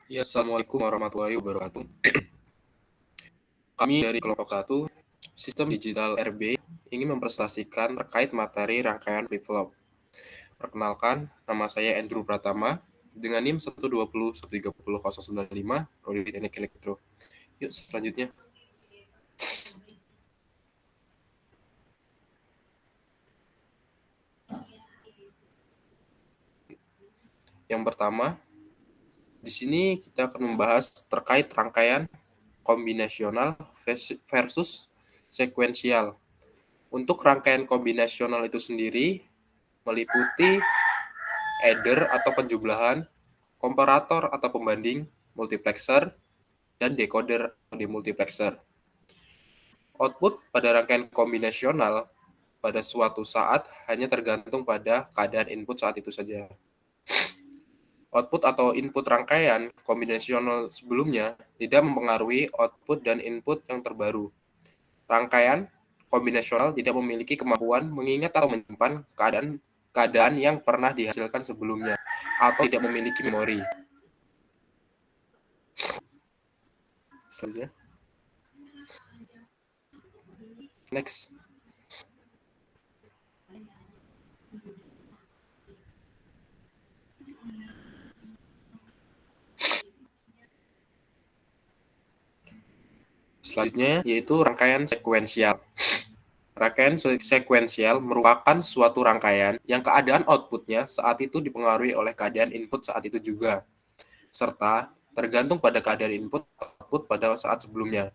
Ya, Assalamualaikum warahmatullahi wabarakatuh. Kami dari kelompok 1, Sistem Digital RB, ingin mempresentasikan terkait materi rangkaian flip-flop. Perkenalkan, nama saya Andrew Pratama, dengan NIM 120130095, Prodi Teknik Elektro. Yuk, selanjutnya. Yang pertama, di sini kita akan membahas terkait rangkaian kombinasional versus sekuensial. Untuk rangkaian kombinasional itu sendiri meliputi adder atau penjumlahan, komparator atau pembanding, multiplexer, dan decoder atau demultiplexer. Output pada rangkaian kombinasional pada suatu saat hanya tergantung pada keadaan input saat itu saja. Output atau input rangkaian kombinasional sebelumnya tidak mempengaruhi output dan input yang terbaru. Rangkaian kombinasional tidak memiliki kemampuan mengingat atau menyimpan keadaan yang pernah dihasilkan sebelumnya atau tidak memiliki memori. Selanjutnya. Next. Selanjutnya yaitu rangkaian sekuensial. Rangkaian sekuensial merupakan suatu rangkaian yang keadaan outputnya saat itu dipengaruhi oleh keadaan input saat itu juga, serta tergantung pada keadaan input output pada saat sebelumnya.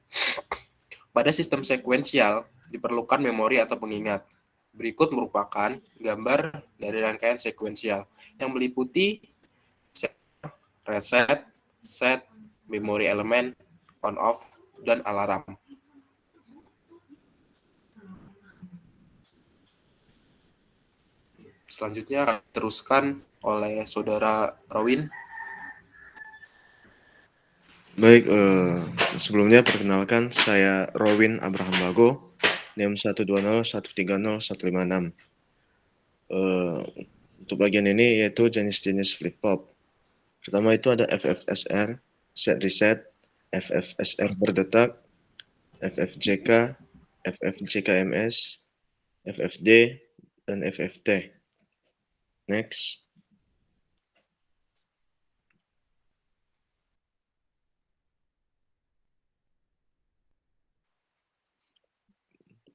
Pada sistem sekuensial, diperlukan memori atau pengingat. Berikut merupakan gambar dari rangkaian sekuensial yang meliputi reset, set, memori elemen, on off, dan alarm. Selanjutnya akan diteruskan oleh saudara Rawin. Baik, sebelumnya perkenalkan saya Rowin Abraham Bago, NIM 120130156. Untuk bagian ini yaitu jenis-jenis flip-flop. Pertama itu ada FFSR, set reset, FFSR berdetak, FFJK, FFJKMS, FFD, dan FFT. Next.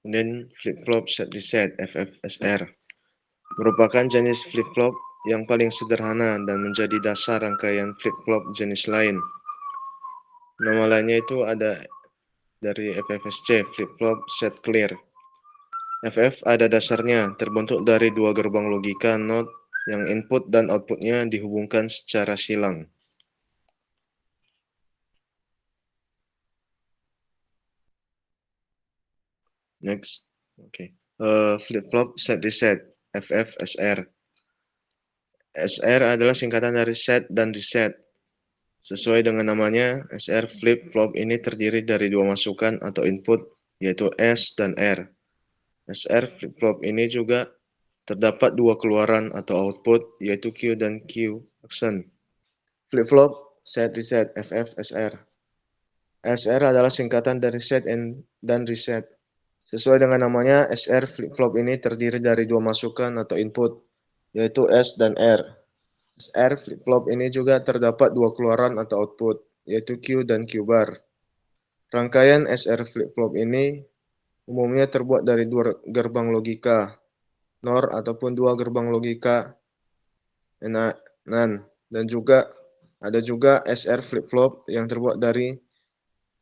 Kemudian flip-flop set reset, FFSR. Merupakan jenis flip-flop yang paling sederhana dan menjadi dasar rangkaian flip-flop jenis lain. Nama lainnya itu ada dari FFSC, flip-flop set clear. FF ada dasarnya, terbentuk dari dua gerbang logika NOT yang input dan outputnya dihubungkan secara silang. Next. Oke. Flip-flop set reset, FFSR. SR adalah singkatan dari set dan reset. Sesuai dengan namanya, SR flip-flop ini terdiri dari dua masukan atau input, yaitu S dan R. SR flip-flop ini juga terdapat dua keluaran atau output, yaitu Q dan Q action. Flip-flop set reset, FFSR. SR adalah singkatan dari set dan reset. Sesuai dengan namanya, SR flip-flop ini terdiri dari dua masukan atau input, yaitu S dan R. SR flip-flop ini juga terdapat dua keluaran atau output, yaitu Q dan Q bar. Rangkaian SR flip-flop ini umumnya terbuat dari dua gerbang logika, NOR ataupun dua gerbang logika NAND, dan juga ada juga SR flip-flop yang terbuat dari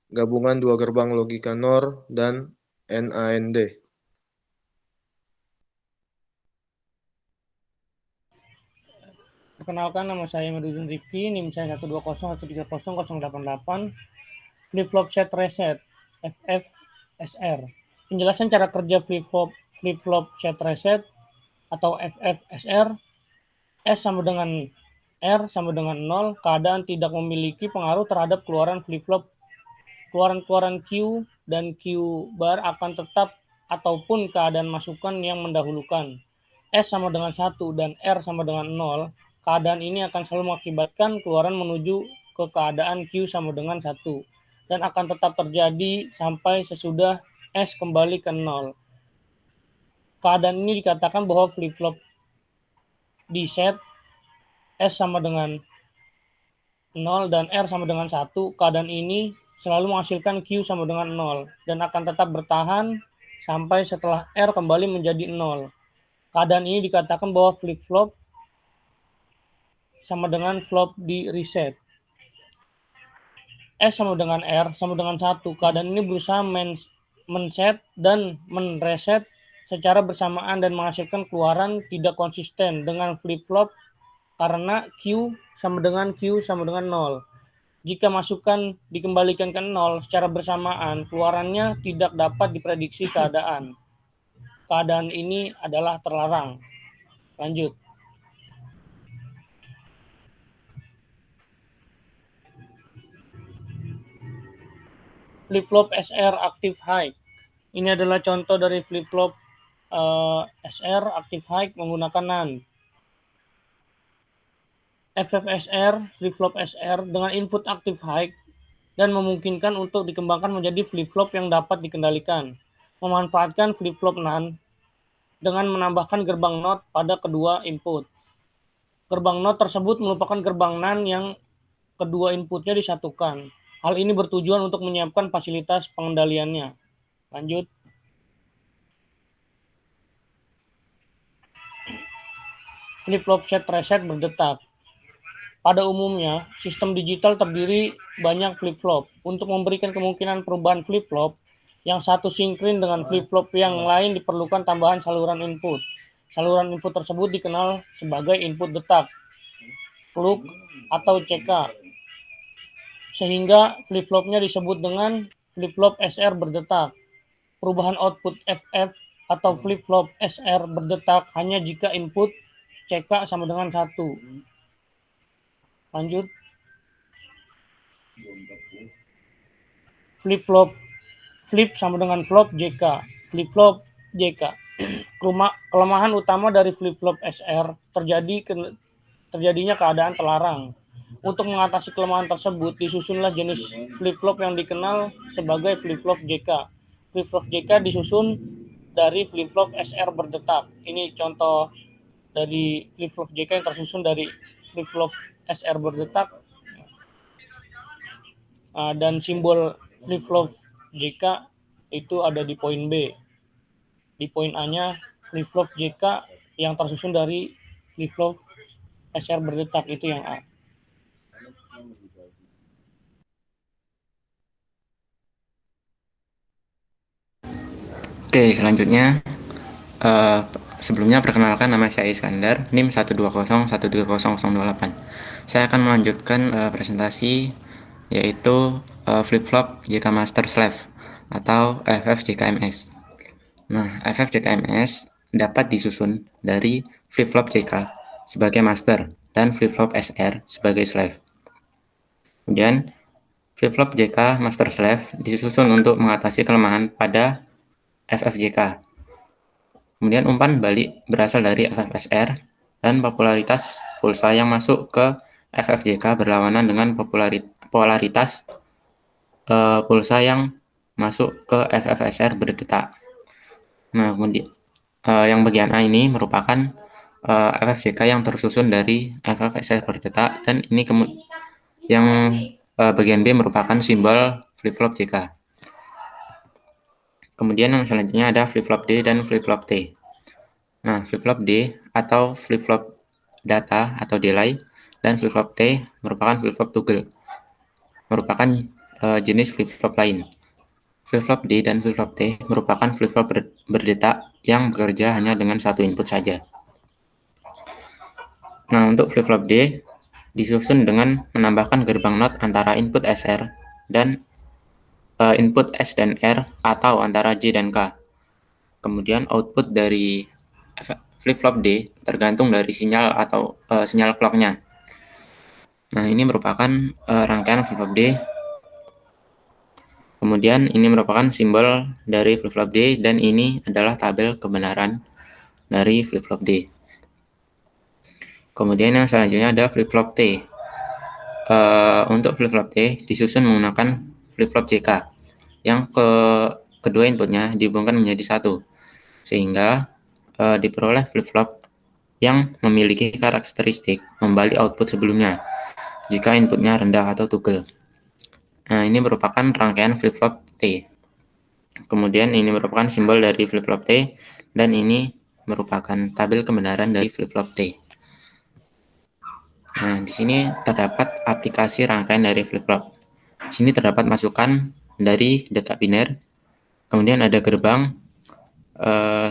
gabungan dua gerbang logika NOR dan NAND. Perkenalkan, nama saya Medudin Rifki, NIM saya 120130088, flip-flop set reset, FFSR. Penjelasan cara kerja flip-flop set reset atau FFSR. S sama dengan R sama dengan 0, keadaan tidak memiliki pengaruh terhadap keluaran flip-flop. Keluaran-keluaran Q dan Q bar akan tetap ataupun keadaan masukan yang mendahulukan. S sama dengan 1 dan R sama dengan 0, keadaan ini akan selalu mengakibatkan keluaran menuju ke keadaan Q sama dengan 1 dan akan tetap terjadi sampai sesudah S kembali ke 0. Keadaan ini dikatakan bahwa flip-flop di set S sama dengan 0 dan R sama dengan 1. Keadaan ini selalu menghasilkan Q sama dengan 0 dan akan tetap bertahan sampai setelah R kembali menjadi 0. Keadaan ini dikatakan bahwa flip-flop sama dengan flop di reset. S sama dengan R sama dengan 1. Keadaan ini berusaha men-set dan men-reset secara bersamaan dan menghasilkan keluaran tidak konsisten dengan flip-flop karena Q sama dengan 0. Jika masukan dikembalikan ke 0 secara bersamaan, keluarannya tidak dapat diprediksi keadaan. Keadaan ini adalah terlarang. Lanjut. Flip-flop SR active high. Ini adalah contoh dari flip-flop SR active high menggunakan NAND. FFSR, flip-flop SR dengan input active high dan memungkinkan untuk dikembangkan menjadi flip-flop yang dapat dikendalikan. Memanfaatkan flip-flop NAND dengan menambahkan gerbang NOT pada kedua input. Gerbang NOT tersebut merupakan gerbang NAND yang kedua inputnya disatukan. Hal ini bertujuan untuk menyiapkan fasilitas pengendaliannya. Lanjut. Flip-flop set reset berdetak. Pada umumnya, sistem digital terdiri banyak flip-flop. Untuk memberikan kemungkinan perubahan flip-flop, yang satu sinkron dengan flip-flop yang lain diperlukan tambahan saluran input. Saluran input tersebut dikenal sebagai input detak, clock, atau CK. Sehingga flip-flopnya disebut dengan flip-flop SR berdetak. Perubahan output FF atau flip-flop SR berdetak hanya jika input CK sama dengan 1. Lanjut. Flip-flop flip sama dengan flop JK. Flip-flop JK. Kelemahan utama dari flip-flop SR terjadinya keadaan terlarang. Untuk mengatasi kelemahan tersebut, disusunlah jenis flip-flop yang dikenal sebagai flip-flop JK. Flip-flop JK disusun dari flip-flop SR berdetak. Ini contoh dari flip-flop JK yang tersusun dari flip-flop SR berdetak. Dan simbol flip-flop JK itu ada di poin B. Di poin A-nya flip-flop JK yang tersusun dari flip-flop SR berdetak itu yang A. Oke, selanjutnya sebelumnya perkenalkan, nama saya Iskandar, NIM 120130028. Saya akan melanjutkan presentasi yaitu flip-flop JK Master Slave atau FFJKMS. Nah, FFJKMS dapat disusun dari flip-flop JK sebagai master dan flip-flop SR sebagai slave. Kemudian flip-flop JK Master Slave disusun untuk mengatasi kelemahan pada FFJK. Kemudian umpan balik berasal dari FFSR dan popularitas pulsa yang masuk ke FFJK berlawanan dengan polaritas pulsa yang masuk ke FFSR berdetak. Nah, kemudian yang bagian A ini merupakan FFJK yang tersusun dari FFSR berdetak, dan ini yang bagian B merupakan simbol flip-flop JK. Kemudian yang selanjutnya ada flip-flop D dan flip-flop T. Nah, flip-flop D atau flip-flop data atau delay dan flip-flop T merupakan flip-flop toggle. Merupakan jenis flip-flop lain. Flip-flop D dan flip-flop T merupakan flip-flop berdetak yang bekerja hanya dengan satu input saja. Nah, untuk flip-flop D disusun dengan menambahkan gerbang NOT antara input SR dan input S dan R atau antara J dan K. Kemudian output dari flip-flop D tergantung dari sinyal atau sinyal clock-nya. Nah, ini merupakan rangkaian flip-flop D. Kemudian ini merupakan simbol dari flip-flop D dan ini adalah tabel kebenaran dari flip-flop D. Kemudian yang selanjutnya ada flip-flop T. untuk flip-flop T disusun menggunakan flip-flop JK yang kedua inputnya dihubungkan menjadi satu, sehingga diperoleh flip-flop yang memiliki karakteristik membalik output sebelumnya jika inputnya rendah atau toggle. Nah, ini merupakan rangkaian flip-flop T. Kemudian ini merupakan simbol dari flip-flop T, dan ini merupakan tabel kebenaran dari flip-flop T. Nah, di sini terdapat aplikasi rangkaian dari flip-flop. Di sini terdapat masukan dari data biner, kemudian ada gerbang,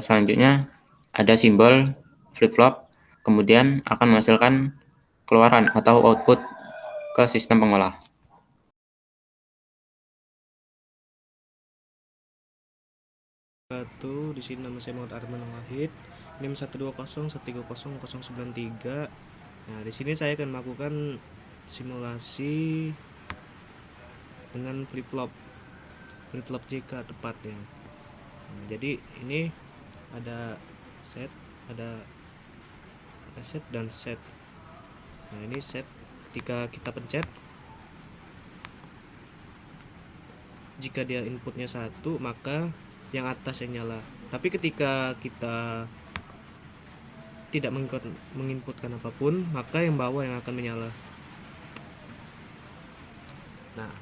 selanjutnya ada simbol flip-flop, kemudian akan menghasilkan keluaran atau output ke sistem pengolah. Di sini nama saya Muhammad Arman Wahid, NIM 120130093. Nah, di sini saya akan melakukan simulasi dengan flip-flop JK tepatnya. Nah, jadi ini ada set, ada reset dan set. Nah, ini set. Ketika kita pencet, jika dia inputnya 1, maka yang atas yang nyala. Tapi ketika kita tidak menginputkan apapun, maka yang bawah yang akan menyala. Nah,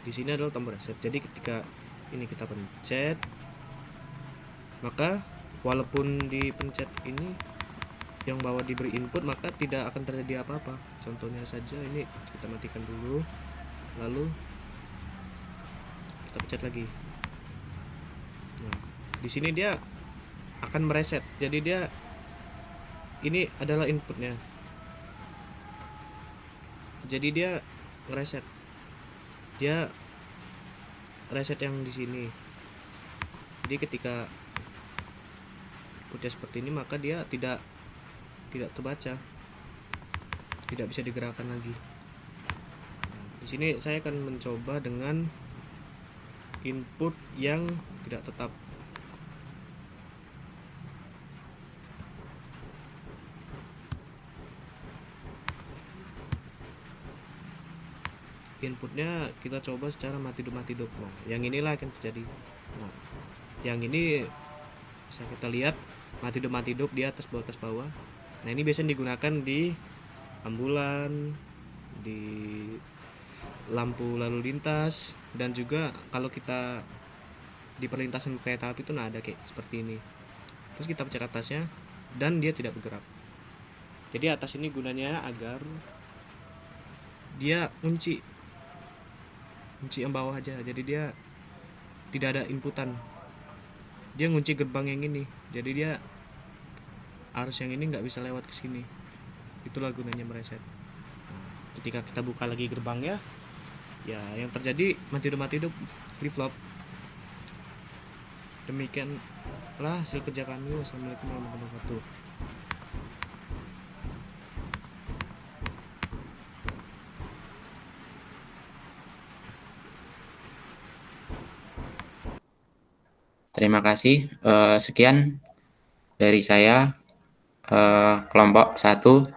di sini adalah tombol reset. Jadi ketika ini kita pencet, maka walaupun dipencet ini yang bawah diberi input, maka tidak akan terjadi apa-apa. Contohnya saja ini kita matikan dulu, lalu kita pencet lagi. Nah, di sini dia akan mereset. Jadi dia ini adalah inputnya. Jadi dia ngereset. Dia reset yang di sini. Jadi ketika inputnya seperti ini, maka dia tidak terbaca, tidak bisa digerakkan lagi. Nah, di sini saya akan mencoba dengan input yang tidak tetap. Inputnya kita coba secara mati hidup. Nah, yang inilah akan terjadi. Nah, yang ini bisa kita lihat mati hidup di atas bawah. Nah, ini biasanya digunakan di ambulan, di lampu lalu lintas, dan juga kalau kita di perlintasan kereta api itu ada kayak seperti ini. Terus kita pencet atasnya dan dia tidak bergerak. Jadi atas ini gunanya agar dia kunci yang bawah aja, jadi dia tidak ada inputan. Dia ngunci gerbang yang ini, jadi dia arus yang ini nggak bisa lewat ke sini. Itulah gunanya mereset. Nah, ketika kita buka lagi gerbangnya, ya yang terjadi mati hidup flip-flop. Demikianlah hasil kerja kami. Wassalamualaikum warahmatullahi wabarakatuh. Terima kasih. Sekian dari saya, kelompok 1.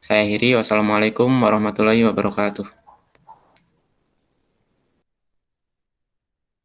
Saya akhiri. Wassalamualaikum warahmatullahi wabarakatuh.